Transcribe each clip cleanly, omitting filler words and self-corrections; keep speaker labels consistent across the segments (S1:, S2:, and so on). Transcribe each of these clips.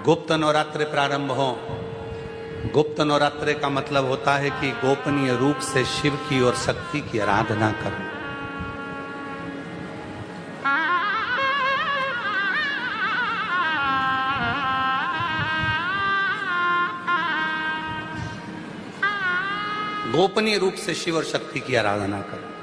S1: गुप्त नवरात्रि प्रारंभ हो। गुप्त नवरात्रि का मतलब होता है कि गोपनीय रूप से शिव की और शक्ति की आराधना करो। गोपनीय रूप से शिव और शक्ति की आराधना करो।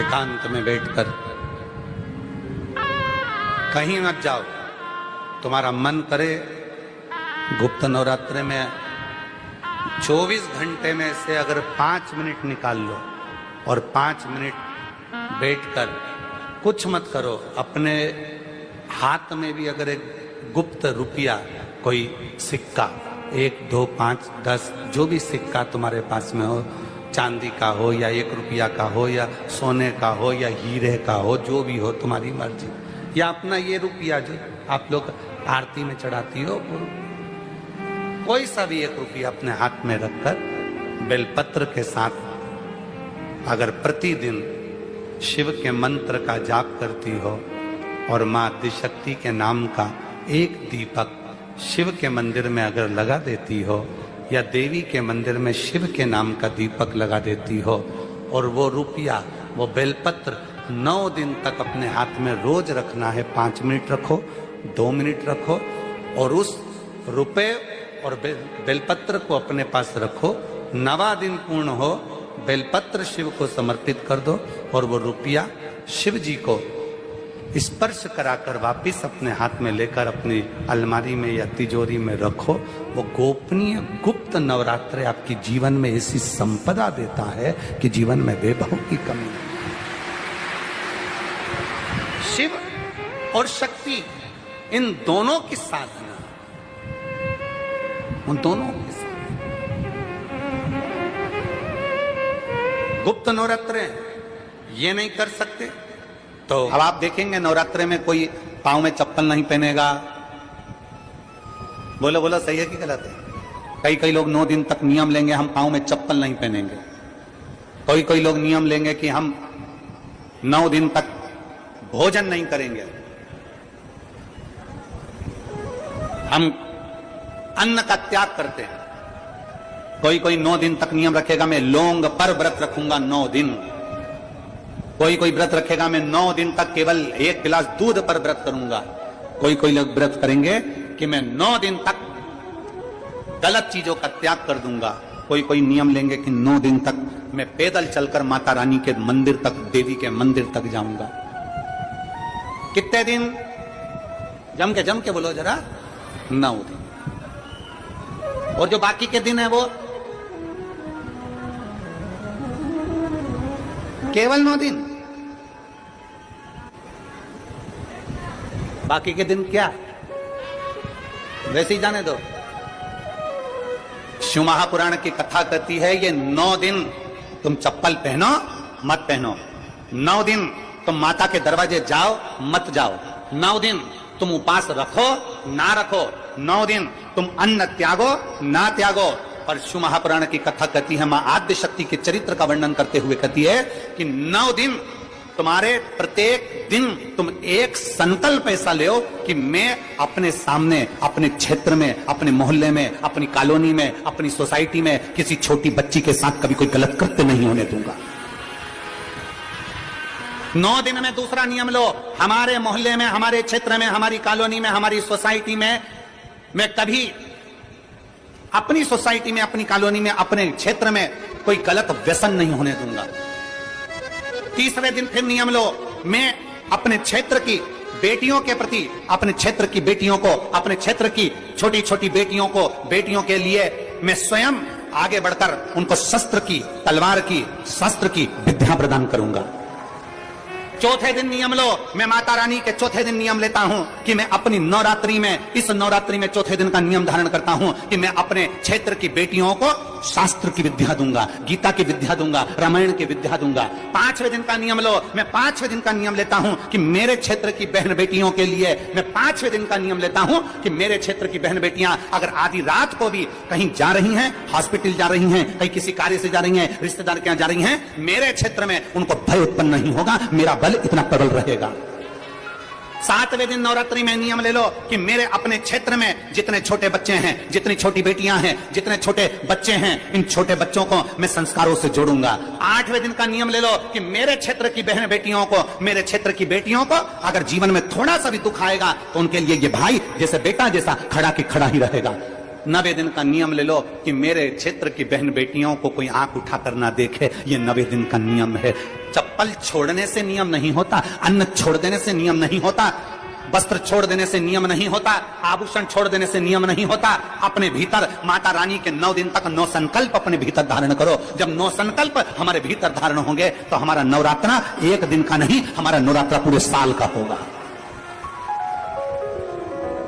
S1: एकांत में बैठकर कहीं मत जाओ। तुम्हारा मन करे गुप्त नवरात्रि में 24 घंटे में से अगर 5 मिनट निकाल लो और 5 मिनट बैठकर कुछ मत करो। अपने हाथ में भी अगर एक गुप्त रुपया, कोई सिक्का, 1, 2, 5, 10 जो भी सिक्का तुम्हारे पास में हो, चांदी का हो या 1 रुपया का हो या सोने का हो या हीरे का हो, जो भी हो तुम्हारी मर्जी, या अपना ये रुपया जो आप लोग आरती में चढ़ाती हो, कोई सा भी 1 रुपया अपने हाथ में रखकर बेलपत्र के साथ अगर प्रतिदिन शिव के मंत्र का जाप करती हो और मां आदिशक्ति के नाम का एक दीपक शिव के मंदिर में अगर लगा देती हो या देवी के मंदिर में शिव के नाम का दीपक लगा देती हो और वो रुपया, वो बेलपत्र 9 दिन तक अपने हाथ में रोज रखना है। 5 मिनट रखो, 2 मिनट रखो और उस रुपए और बेलपत्र को अपने पास रखो। 9वां दिन पूर्ण हो, बेलपत्र शिव को समर्पित कर दो और वो रुपया शिव जी को स्पर्श कराकर वापिस अपने हाथ में लेकर अपनी अलमारी में या तिजोरी में रखो। वो गोपनीय गुप्त नवरात्रि आपकी जीवन में ऐसी संपदा देता है कि जीवन में वैभव की कमी नहीं। शिव और शक्ति, इन दोनों की साधना, उन दोनों की साधना। गुप्त नवरात्रि ये नहीं कर सकते तो अब आप देखेंगे नवरात्रि में कोई पांव में चप्पल नहीं पहनेगा। बोलो बोलो, सही है कि गलत है? कई लोग 9 दिन तक नियम लेंगे, हम पांव में चप्पल नहीं पहनेंगे। कोई लोग नियम लेंगे कि हम 9 दिन तक भोजन नहीं करेंगे, हम अन्न का त्याग करते हैं। कोई 9 दिन तक नियम रखेगा, मैं लौंग पर व्रत रखूंगा 9 दिन। कोई व्रत रखेगा, मैं 9 दिन तक केवल 1 गिलास दूध पर व्रत करूंगा। कोई लोग व्रत करेंगे कि मैं 9 दिन तक गलत चीजों का त्याग कर दूंगा। कोई नियम लेंगे कि 9 दिन तक मैं पैदल चलकर माता रानी के मंदिर तक, देवी के मंदिर तक जाऊंगा। कितने दिन? जम के बोलो जरा, 9 दिन। और जो बाकी के दिन है वो केवल 9 दिन। बाकी के दिन क्या, वैसे ही जाने दो। शिव महापुराण की कथा कहती है ये 9 दिन तुम चप्पल पहनो मत पहनो, 9 दिन तुम माता के दरवाजे जाओ मत जाओ, 9 दिन तुम उपास रखो ना रखो, 9 दिन तुम अन्न त्यागो ना त्यागो। और शिव महापुराण की कथा कहती है, मां आद्य शक्ति के चरित्र का वर्णन करते हुए कहती है कि 9 दिन तुम्हारे प्रत्येक दिन तुम एक संकल्प ऐसा ले कि मैं अपने सामने, अपने क्षेत्र में, अपने मोहल्ले में, अपनी कॉलोनी में, अपनी सोसाइटी में किसी छोटी बच्ची के साथ कभी कोई गलत कृत्य नहीं होने दूंगा। 9 दिन में दूसरा नियम लो, हमारे मोहल्ले में, हमारे क्षेत्र में, हमारी कॉलोनी में, हमारी सोसाइटी में मैं कभी अपनी सोसाइटी में, अपनी कॉलोनी में, अपने क्षेत्र में कोई गलत व्यसन नहीं होने दूंगा। तीसरे दिन फिर नियम लो, मैं अपने क्षेत्र की बेटियों के प्रति, अपने क्षेत्र की बेटियों को, अपने क्षेत्र की छोटी छोटी बेटियों को, बेटियों के लिए मैं स्वयं आगे बढ़कर उनको शस्त्र की, तलवार की, शस्त्र की विद्या प्रदान करूंगा। चौथे दिन नियम लो, मैं माता रानी के चौथे दिन नियम लेता हूं कि मैं अपनी नवरात्रि में, इस नवरात्रि में चौथे दिन का नियम धारण करता हूं कि मैं अपने क्षेत्र की बेटियों को शास्त्र की विद्या दूंगा, गीता की विद्या दूंगा, रामायण की विद्या दूंगा। 5वें दिन का नियम लो। मैं 5वें दिन का नियम लेता हूं कि मेरे क्षेत्र की बहन बेटियों के लिए, मैं 5वें दिन का नियम लेता हूं कि मेरे क्षेत्र की बहन बेटियां अगर आधी रात को भी कहीं जा रही हैं, हॉस्पिटल जा रही हैं, कहीं किसी कार्य से जा रही हैं, रिश्तेदार के यहां जा रही हैं, मेरे क्षेत्र में उनको भय उत्पन्न नहीं होगा, मेरा बल इतना प्रबल रहेगा। 7वें दिन नवरात्रि में नियम ले लो कि मेरे अपने क्षेत्र में जितने छोटे बच्चे हैं, जितनी छोटी बेटियां हैं, जितने छोटे बच्चे हैं, इन छोटे बच्चों को मैं संस्कारों से जोड़ूंगा। 8वें दिन का नियम ले लो कि मेरे क्षेत्र की बहन बेटियों को, मेरे क्षेत्र की बेटियों को अगर जीवन में थोड़ा सा भी दुख आएगा तो उनके लिए ये भाई जैसे बेटा जैसा खड़ा के खड़ा ही रहेगा। 9वें दिन का नियम ले लो कि मेरे क्षेत्र की बहन बेटियों को कोई आंख उठाकर ना देखे, ये 9वें दिन का नियम है। चप्पल छोड़ने से नियम नहीं होता, अन्न छोड़ देने से नियम नहीं होता, वस्त्र छोड़ देने से नियम नहीं होता, आभूषण छोड़ देने से नियम नहीं होता। अपने भीतर माता रानी के 9 दिन तक 9 संकल्प अपने भीतर धारण करो। जब 9 संकल्प हमारे भीतर धारण होंगे तो हमारा नवरात्रा एक दिन का नहीं, हमारा नवरात्रा पूरे साल का होगा।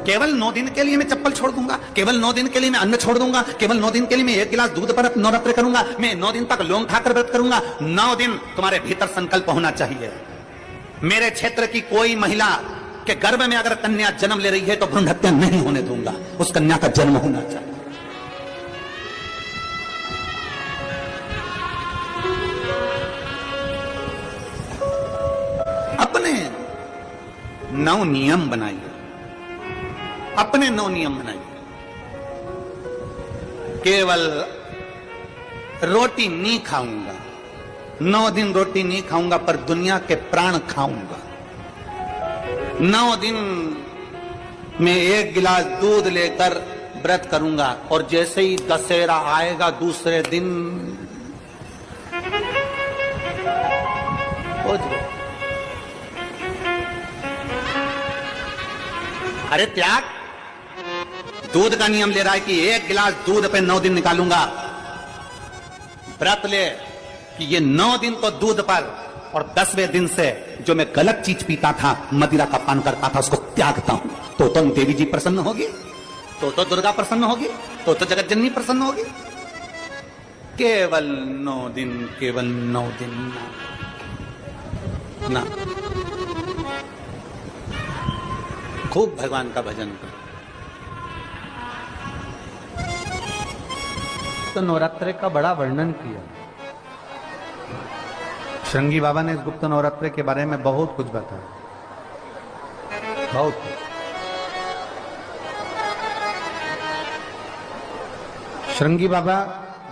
S1: केवल 9 दिन के लिए मैं चप्पल छोड़ दूंगा, केवल 9 दिन के लिए मैं अन्न छोड़ दूंगा, केवल 9 दिन के लिए मैं 1 गिलास दूध पर नवरात्र करूंगा, मैं 9 दिन तक लौंग खाकर व्रत करूंगा। 9 दिन तुम्हारे भीतर संकल्प होना चाहिए। मेरे क्षेत्र की कोई महिला के गर्भ में अगर कन्या जन्म ले रही है तो भ्रूण हत्या नहीं होने दूंगा, उस कन्या का जन्म होना चाहिए। अपने 9 नियम बनाइए, अपने 9 नियम बनाइए। केवल रोटी नहीं खाऊंगा, 9 दिन रोटी नहीं खाऊंगा, पर दुनिया के प्राण खाऊंगा। 9 दिन में 1 गिलास दूध लेकर व्रत करूंगा, और जैसे ही दशहरा आएगा दूसरे दिन हो जाए। अरे त्याग, दूध का नियम ले रहा है कि 1 गिलास दूध पे 9 दिन निकालूंगा। व्रत ले कि ये 9 दिन तो दूध पर, और 10वें दिन से जो मैं गलत चीज पीता था, मदिरा का पान करता था, उसको त्यागता हूं। तो देवी जी प्रसन्न होगी, तो दुर्गा प्रसन्न होगी, तो जगत जननी प्रसन्न होगी। केवल 9 दिन, केवल 9 दिन ना। खूब भगवान का भजन करो। तो नवरात्रे का बड़ा वर्णन किया। श्रृंगी बाबा ने इस गुप्त नवरात्रे के बारे में बहुत कुछ बताया, बहुत कुछ। श्रृंगी बाबा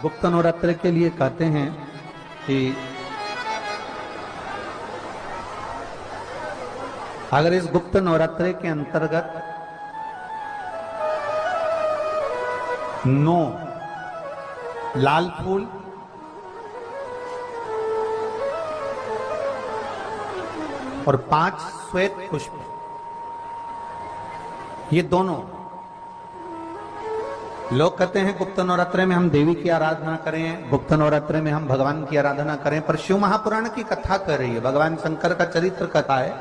S1: गुप्त नवरात्रे के लिए कहते हैं कि अगर इस गुप्त नवरात्रे के अंतर्गत 9 लाल फूल, और 5 श्वेत पुष्प, ये दोनों लोग कहते हैं गुप्त नवरात्रे में हम देवी की आराधना करें, गुप्त नवरात्रे में हम भगवान की आराधना करें, पर शिव महापुराण की कथा कर रही है, भगवान शंकर का चरित्र कथा है।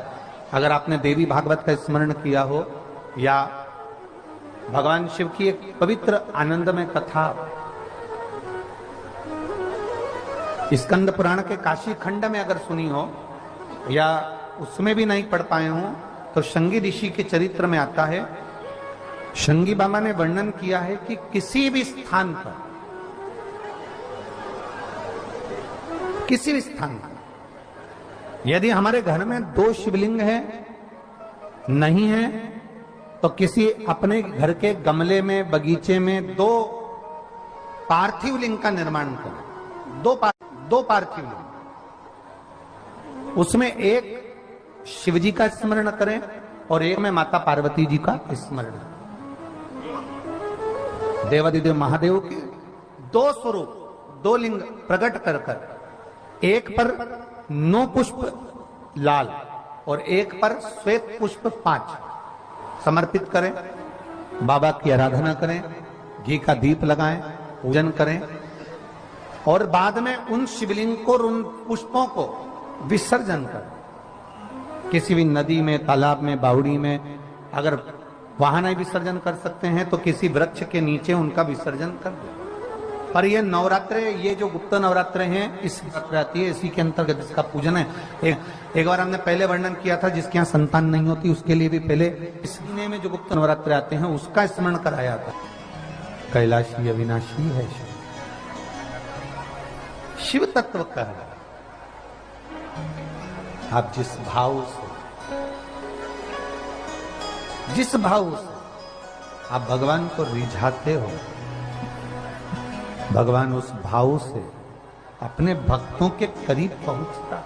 S1: अगर आपने देवी भागवत का स्मरण किया हो, या भगवान शिव की एक पवित्र आनंदमय कथा स्कंद पुराण के काशी खंड में अगर सुनी हो, या उसमें भी नहीं पढ़ पाए हो, तो शृंगी ऋषि के चरित्र में आता है। शृंगी बाबा ने वर्णन किया है कि किसी भी स्थान पर, किसी भी स्थान पर यदि हमारे घर में 2 शिवलिंग है, नहीं है, तो किसी अपने घर के गमले में, बगीचे में 2 पार्थिव लिंग का निर्माण करें। 2 पार्थिव लिंग, उसमें एक शिवजी का स्मरण करें और एक में माता पार्वती जी का स्मरण। देवादिदेव महादेव के 2 स्वरूप, 2 लिंग प्रकट कर कर, एक पर 9 पुष्प लाल और एक पर श्वेत पुष्प 5 समर्पित करें, बाबा की आराधना करें, घी का दीप लगाएं, पूजन करें, और बाद में उन शिवलिंग को, उन पुष्पों को विसर्जन करें। किसी भी नदी में, तालाब में, बावड़ी में, अगर वहां नहीं विसर्जन कर सकते हैं तो किसी वृक्ष के नीचे उनका विसर्जन कर दो। पर ये नवरात्रे, ये जो गुप्त नवरात्रे हैं, इस नवरात्रे आती है, इसी के अंतर्गत इसका पूजन है। एक बार हमने पहले वर्णन किया था, जिसके यहाँ संतान नहीं होती उसके लिए भी पहले इस महीने में जो गुप्त नवरात्रे आते हैं उसका स्मरण कराया था। कैलाशी अविनाशी है शिव तत्व का है। आप जिस भाव से आप भगवान को रिझाते हो, भगवान उस भाव से अपने भक्तों के करीब पहुंचता है।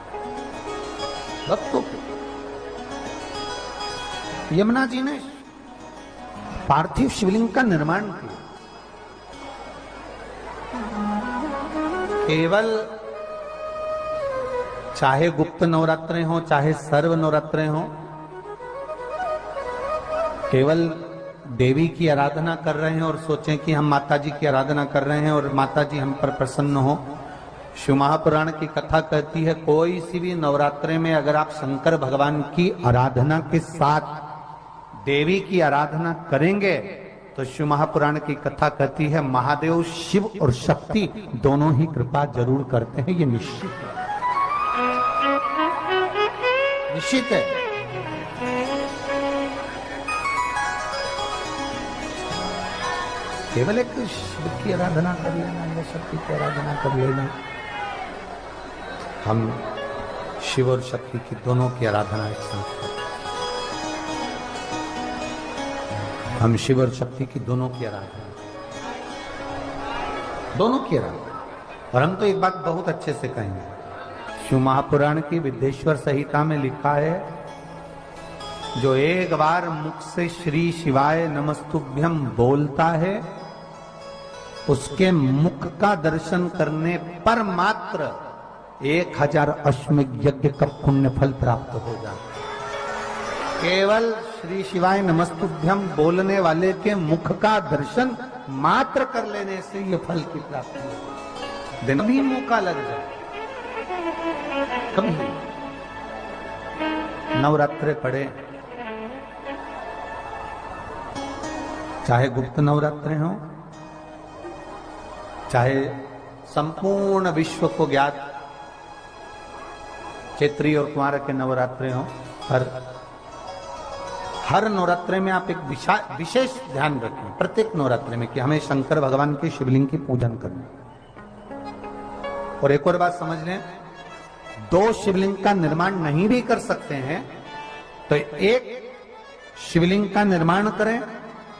S1: भक्तों के यमुना जी ने पार्थिव शिवलिंग का निर्माण किया। केवल चाहे गुप्त नवरात्रे हो चाहे सर्व नवरात्रे हो, केवल देवी की आराधना कर रहे हैं और सोचें कि हम माता जी की आराधना कर रहे हैं और माता जी हम पर प्रसन्न हो। शिव महापुराण की कथा कहती है, कोई सी भी नवरात्रे में अगर आप शंकर भगवान की आराधना के साथ देवी की आराधना करेंगे तो शिव महापुराण की कथा कहती है महादेव शिव और शक्ति दोनों ही कृपा जरूर करते हैं। ये निश्चित है, निश्चित है। केवल एक शिव की आराधना कर लेना या शक्ति की आराधना कर लेना, हम शिव और शक्ति की दोनों की आराधना एक साथ करते, हम शिव और शक्ति की दोनों की आराधना, दोनों की आराधना। और हम तो एक बात बहुत अच्छे से कहेंगे, शिव महापुराण की विद्येश्वर संहिता में लिखा है, जो एक बार मुख से श्री शिवाय नमस्तुभ्यम बोलता है उसके मुख का दर्शन करने पर मात्र 1000 अश्वमेध यज्ञ का पुण्य फल प्राप्त हो जाता। केवल श्री शिवाय नमस्तुभ्यम बोलने वाले के मुख का दर्शन मात्र कर लेने से ये फल की प्राप्ति हो। दिन भी मुंह का लग जाए, कभी नवरात्रे पड़े, चाहे गुप्त नवरात्रे हो चाहे संपूर्ण विश्व को ज्ञात चैत्री और कुमार के नवरात्रे हो, हर नवरात्रे में आप एक विशेष ध्यान रखें प्रत्येक नवरात्रे में कि हमें शंकर भगवान के शिवलिंग की पूजन करना। और एक और बात समझ लें, 2 शिवलिंग का निर्माण नहीं भी कर सकते हैं तो एक शिवलिंग का निर्माण करें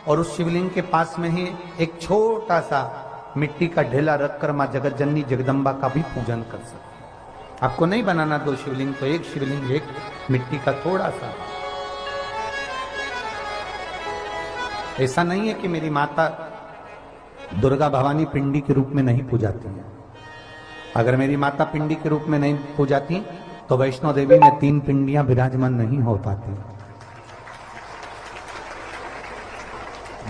S1: और उस शिवलिंग के पास में ही एक छोटा सा मिट्टी का ढेला रखकर मां जगत जननी जगदम्बा का भी पूजन कर सकते। आपको नहीं बनाना 2 शिवलिंग, तो एक शिवलिंग एक मिट्टी का थोड़ा सा। ऐसा नहीं है कि मेरी माता दुर्गा भवानी पिंडी के रूप में नहीं पूजाती है। अगर मेरी माता पिंडी के रूप में नहीं पूजाती तो वैष्णो देवी में 3 पिंडियां विराजमान नहीं हो पाती।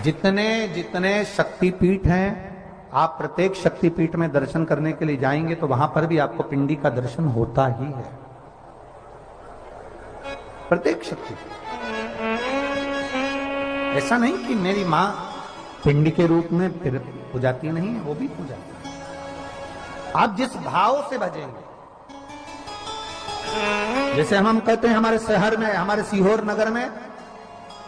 S1: जितने जितने शक्तिपीठ हैं, आप प्रत्येक शक्तिपीठ में दर्शन करने के लिए जाएंगे तो वहां पर भी आपको पिंडी का दर्शन होता ही है। प्रत्येक शक्तिपीठ, ऐसा नहीं कि मेरी मां पिंडी के रूप में पूजाती नहीं है, वो भी पूजाती है। आप जिस भाव से भजेंगे, जैसे हम कहते हैं हमारे शहर में, हमारे सीहोर नगर में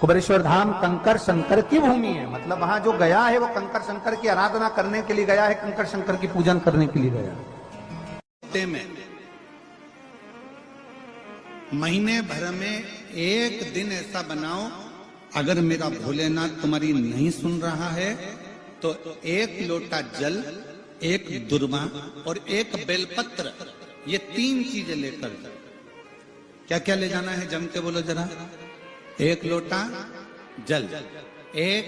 S1: कुबेरेश्वर धाम कंकर शंकर की भूमि है, मतलब वहां जो गया है वो कंकर शंकर की आराधना करने के लिए गया है, कंकर शंकर की पूजन करने के लिए गया है। महीने भर में एक दिन ऐसा बनाओ, अगर मेरा भोलेनाथ तुम्हारी नहीं सुन रहा है तो 1 लोटा जल, 1 दुर्वा और 1 बेलपत्र, ये 3 चीजें लेकर, क्या क्या ले जाना है जम के बोलो जरा। 1 लोटा जल, 1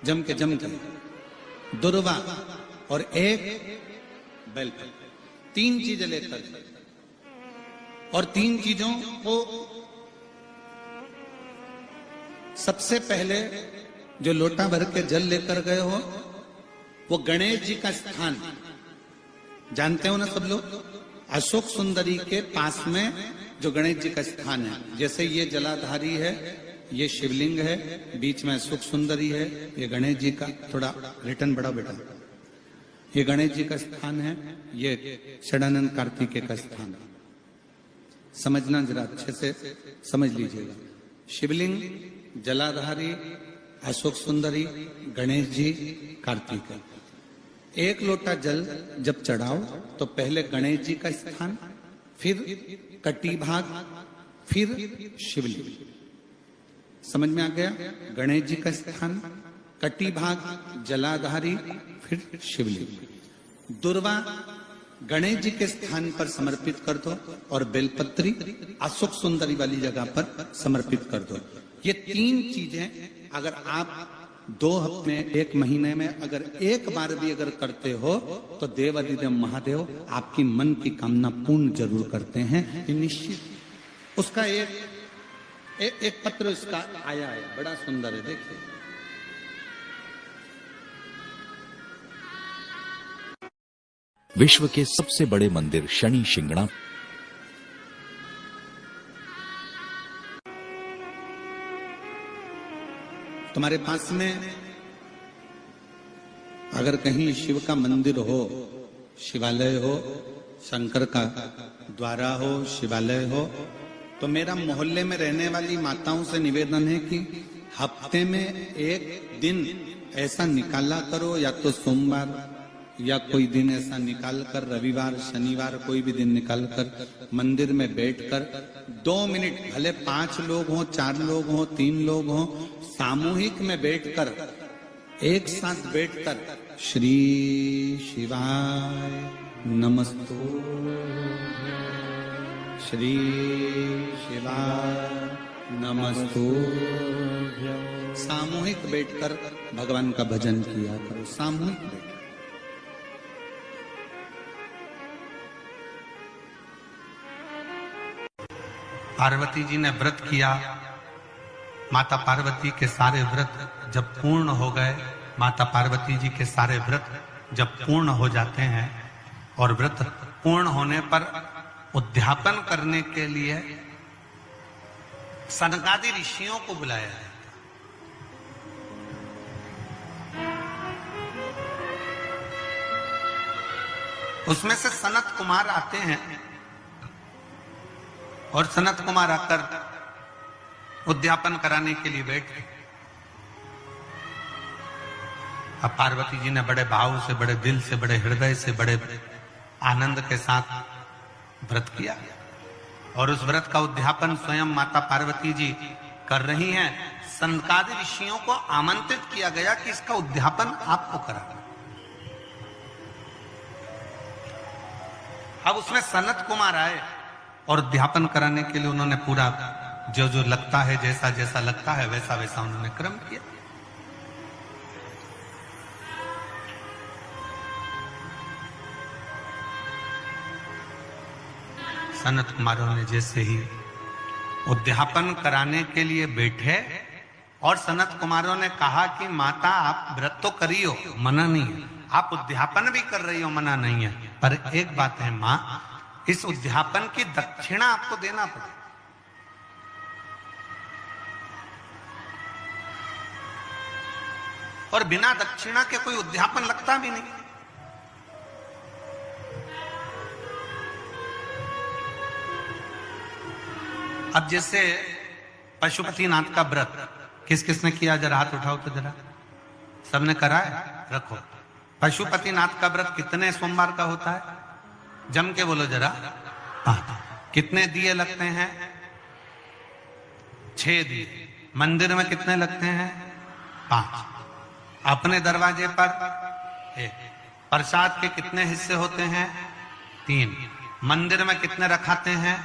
S1: जम के दुर्वा और 1 बेलपत्र, 3 चीजें लेकर, और 3 चीजों को सबसे पहले जो लोटा भर के जल लेकर गए हो वो गणेश जी का स्थान जानते हो ना सब लोग, अशोक सुंदरी के पास में जो गणेश जी का स्थान है, जैसे ये जलाधारी है, ये शिवलिंग है, बीच में अशोक सुंदरी है, ये गणेश जी का, थोड़ा रिटर्न बढ़ाओ बेटा, ये गणेश जी का स्थान है, ये षडानंद कार्तिकेय का स्थान है। समझना जरा अच्छे से समझ लीजिएगा। शिवलिंग, जलाधारी, अशोक सुंदरी, गणेश जी, कार्तिकेय। एक लोटा जल जब चढ़ाओ तो पहले गणेश जी का स्थान, फिर कटी भाग, फिर शिवलिंग। समझ में आ गया? गणेश जी का स्थान, कटी भाग, जलाधारी, फिर शिवलिंग। दुर्वा गणेश जी के स्थान पर समर्पित कर दो और बेलपत्री अशोक सुंदरी वाली जगह पर समर्पित कर दो। ये तीन चीजें अगर आप 2 हफ्ते में, 1 महीने में अगर एक बार भी अगर करते हो तो देवाधिदेव महादेव आपकी मन की कामना पूर्ण जरूर करते हैं, ये निश्चित। उसका एक पत्र इसका आया है, बड़ा सुंदर है, देखिए।
S2: विश्व के सबसे बड़े मंदिर शनि शिंगणा।
S1: तुम्हारे पास में अगर कहीं शिव का मंदिर हो, शिवालय हो, शंकर का द्वारा हो, शिवालय हो, तो मेरा मोहल्ले में रहने वाली माताओं से निवेदन है कि हफ्ते में एक दिन ऐसा निकाला करो, या तो सोमवार या कोई दिन ऐसा निकाल कर, रविवार, शनिवार, कोई भी दिन निकाल कर मंदिर में बैठकर 2 मिनट, भले 5 लोग हों, 4 लोग हों, 3 लोग हों, सामूहिक में बैठकर, एक साथ बैठकर श्री शिवाय नमस्तु, श्री शिवाय नमस्तु, सामूहिक बैठकर भगवान का भजन किया करो, सामूहिक बैठकर। पार्वती जी ने व्रत किया, माता पार्वती के सारे व्रत जब पूर्ण हो गए, माता पार्वती जी के सारे व्रत जब पूर्ण हो जाते हैं और व्रत पूर्ण होने पर उद्यापन करने के लिए सनकादि ऋषियों को बुलाया है। उसमें से सनत कुमार आते हैं और सनत कुमार आकर उद्यापन कराने के लिए बैठे। अब पार्वती जी ने बड़े भाव से, बड़े दिल से, बड़े हृदय से, बड़े आनंद के साथ व्रत किया और उस व्रत का उद्यापन स्वयं माता पार्वती जी कर रही हैं। सनकादि ऋषियों को आमंत्रित किया गया कि इसका उद्यापन आपको कराना। अब उसमें सनत कुमार आए और उद्यापन कराने के लिए उन्होंने पूरा जो जो लगता है, जैसा जैसा लगता है वैसा वैसा उन्होंने क्रम किया। सनत कुमारों ने जैसे ही उद्यापन कराने के लिए बैठे और सनत कुमारों ने कहा कि माता आप व्रत तो करी हो, मना नहीं है, आप उद्यापन भी कर रही हो, मना नहीं है, पर एक बात है मां, इस उद्यापन की दक्षिणा आपको देना पड़ेगा। और बिना दक्षिणा के कोई उद्यापन लगता भी नहीं। अब जैसे पशुपतिनाथ का व्रत किस किसने किया, जरा हाथ उठाओ तो जरा। सबने करा है? रखो। पशुपतिनाथ का व्रत कितने सोमवार का होता है? जम के बोलो जरा। 5। कितने दिए लगते हैं? 6 दिए। मंदिर में कितने लगते हैं? 5। अपने दरवाजे पर 1। प्रसाद के कितने हिस्से होते हैं? 3। मंदिर में कितने रखाते हैं?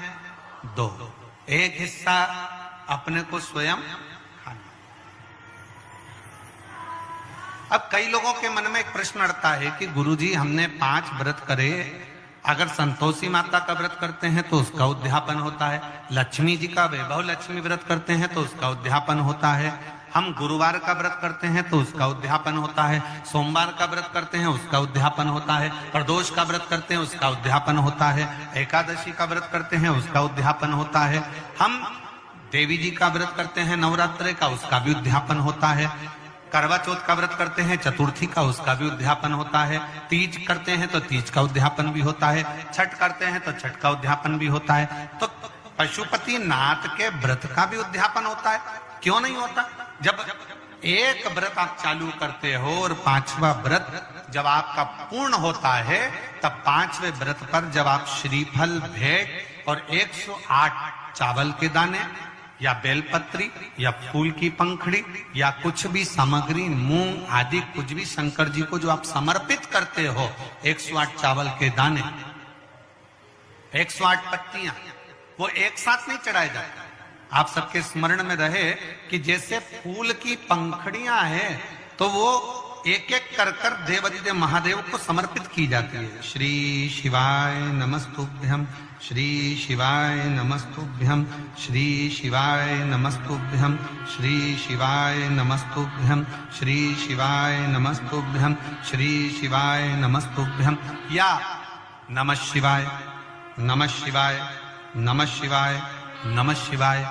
S1: 2। एक हिस्सा अपने को स्वयं खाना। अब कई लोगों के मन में एक प्रश्न अड़ता है कि गुरुजी हमने 5 व्रत करे, अगर संतोषी माता का व्रत करते हैं तो उसका उद्यापन होता है, लक्ष्मी जी का वैभव लक्ष्मी व्रत करते हैं तो उसका उद्यापन होता है, हम गुरुवार का व्रत करते हैं तो उसका उद्यापन होता है, सोमवार का व्रत करते हैं उसका उद्यापन होता है, प्रदोष का व्रत करते हैं उसका उद्यापन होता है, एकादशी का व्रत करते हैं उसका उद्यापन होता है, हम देवी जी का व्रत करते हैं नवरात्रि का, उसका भी उद्यापन होता है, करवा चौथ का व्रत करते हैं, चतुर्थी का उसका भी उद्यापन होता है, तीज करते हैं तो तीज का उद्यापन भी होता है, छठ करते हैं तो छठ का उद्यापन भी होता है। तो पशुपति नाथ के व्रत का भी उद्यापन होता है, क्यों नहीं होता? जब एक व्रत आप चालू करते हो और पांचवा व्रत जब आपका पूर्ण होता है, तब पांचवें व्रत पर जब आप श्रीफल, भेंट और 108 चावल के दाने या बेलपत्री या फूल की पंखड़ी या कुछ भी सामग्री, मूंग आदि कुछ भी शंकर जी को जो आप समर्पित करते हो, 108 चावल के दाने, 108 पत्तियां, वो एक साथ नहीं चढ़ाए जाते। आप सबके स्मरण में रहे कि जैसे फूल की पंखड़ियां हैं तो वो एक एक कर कर देवाधिदेव महादेव को समर्पित की जाती है। श्री शिवाय नमस्तुभ्यम, श्री शिवाय नमस्तुभ्यम, श्री शिवाय नमस्तुभ्यम, श्री शिवाय नमस्तुभ्यम, श्री शिवाय नमस्तुभ्यम, श्री शिवाय नमस्तुभ्यम, या नमः शिवाय, नमः शिवाय, नमः शिवाय, नमः शिवाय।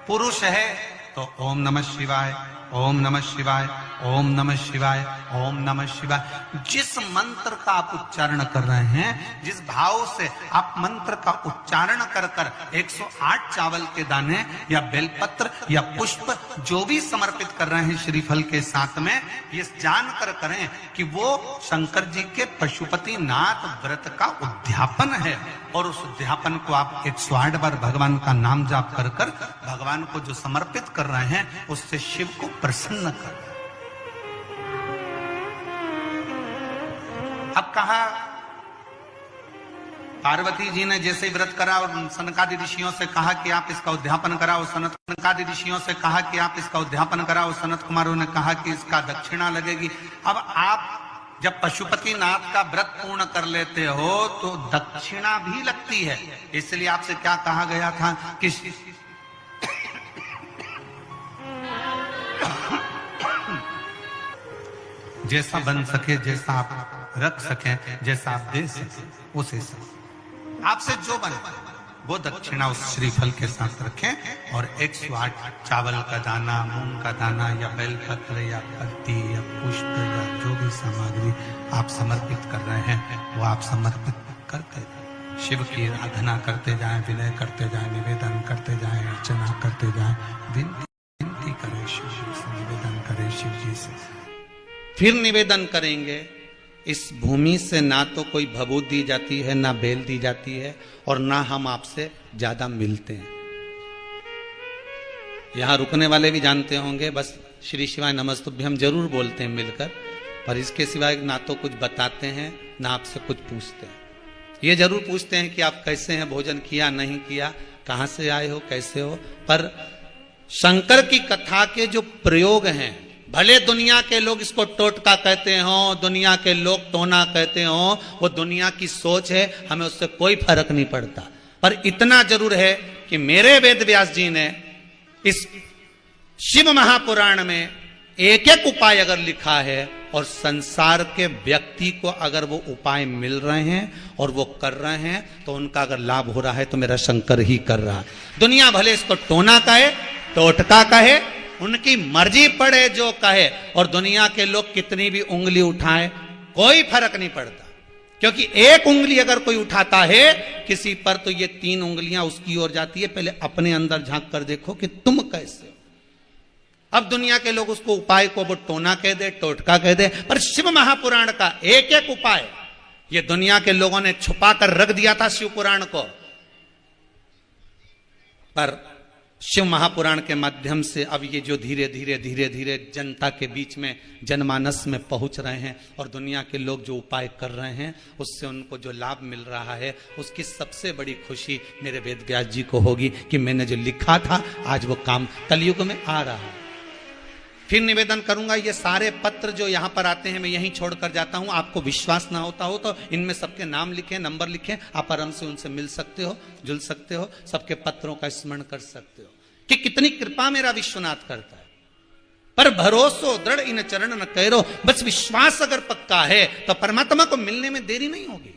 S1: पुरुष है तो ओम नमः शिवाय, ओम नमः शिवाय, ओम नमः शिवाय, ओम नमः शिवाय। जिस मंत्र का आप उच्चारण कर रहे हैं, जिस भाव से आप मंत्र का उच्चारण कर कर 108 चावल के दाने या बेलपत्र या पुष्प जो भी समर्पित कर रहे हैं श्रीफल के साथ में, ये जानकर करें कि वो शंकर जी के पशुपति नाथ व्रत का उद्यापन है। और उस उद्यापन को आप 108 बार भगवान का नाम जाप कर कर भगवान को जो समर्पित कर रहे हैं, उससे शिव को प्रसन्न कर। अब कहा पार्वती जी ने जैसे व्रत करा और सनकादि ऋषियों से कहा कि आप इसका उद्यापन कराओ, सनकादि ऋषियों से कहा कि आप इसका उद्यापन कराओ, सनत कुमारों ने कहा कि इसका दक्षिणा लगेगी। अब आप जब पशुपति नाथ का व्रत पूर्ण कर लेते हो तो दक्षिणा भी लगती है। इसलिए आपसे क्या कहा गया था कि जैसा बन सके, जैसा आप रख सके, जैसा आप दे सके, उसे आपसे जो बने वो दक्षिणा उस श्रीफल के साथ रखें। और 108 चावल का दाना, मूंग का दाना या बेलपत्र या पत्ती या पुष्प या जो भी सामग्री आप समर्पित कर रहे हैं, वो आप समर्पित करते जाएं, शिव की आराधना करते जाएं, विनय करते जाएं, निवेदन करते जाएं, अर्चना करते जाएं, विनती करें शिव जी से, निवेदन करें शिव जी से। फिर निवेदन करेंगे, इस भूमि से ना तो कोई भभूत दी जाती है, ना बेल दी जाती है, और ना हम आपसे ज्यादा मिलते हैं। यहां रुकने वाले भी जानते होंगे, बस श्री शिवाय नमस्तुभ्यम जरूर बोलते हैं मिलकर, पर इसके सिवाय ना तो कुछ बताते हैं, ना आपसे कुछ पूछते हैं। ये जरूर पूछते हैं कि आप कैसे हैं, भोजन किया नहीं किया, कहां से आए हो, कैसे हो। पर शंकर की कथा के जो प्रयोग हैं, भले दुनिया के लोग इसको टोटका कहते हो, दुनिया के लोग टोना कहते हो, वो दुनिया की सोच है, हमें उससे कोई फर्क नहीं पड़ता। पर इतना जरूर है कि मेरे वेद व्यास जी ने इस शिव महापुराण में एक एक उपाय अगर लिखा है, और संसार के व्यक्ति को अगर वो उपाय मिल रहे हैं और वो कर रहे हैं, तो उनका अगर लाभ हो रहा है तो मेरा शंकर ही कर रहा है। दुनिया भले इसको टोना कहे, टोटका कहे, उनकी मर्जी पड़े जो कहे, और दुनिया के लोग कितनी भी उंगली उठाएं, कोई फर्क नहीं पड़ता। क्योंकि एक उंगली अगर कोई उठाता है किसी पर, तो ये 3 उंगलियां उसकी ओर जाती है। पहले अपने अंदर झांक कर देखो कि तुम कैसे हो। अब दुनिया के लोग उसको उपाय को वो टोना कह दे, टोटका कह दे, पर शिव महापुराण का एक एक उपाय ये दुनिया के लोगों ने छुपा कर रख दिया था शिव पुराण को, पर शिव महापुराण के माध्यम से अब ये जो धीरे धीरे जनता के बीच में, जनमानस में पहुंच रहे हैं, और दुनिया के लोग जो उपाय कर रहे हैं, उससे उनको जो लाभ मिल रहा है, उसकी सबसे बड़ी खुशी मेरे वेद व्यास जी को होगी कि मैंने जो लिखा था आज वो काम कलयुग में आ रहा है। फिर निवेदन करूंगा, ये सारे पत्र जो यहां पर आते हैं मैं यहीं छोड़कर जाता हूं। आपको विश्वास ना होता हो तो इनमें सबके नाम लिखें, नंबर लिखें, आप आराम से उनसे मिल सकते हो, जुल सकते हो, सबके पत्रों का स्मरण कर सकते हो कि कितनी कृपा मेरा विश्वनाथ करता है। पर भरोसो दृढ़ इन चरण न करो, बस विश्वास अगर पक्का है तो परमात्मा को मिलने में देरी नहीं होगी।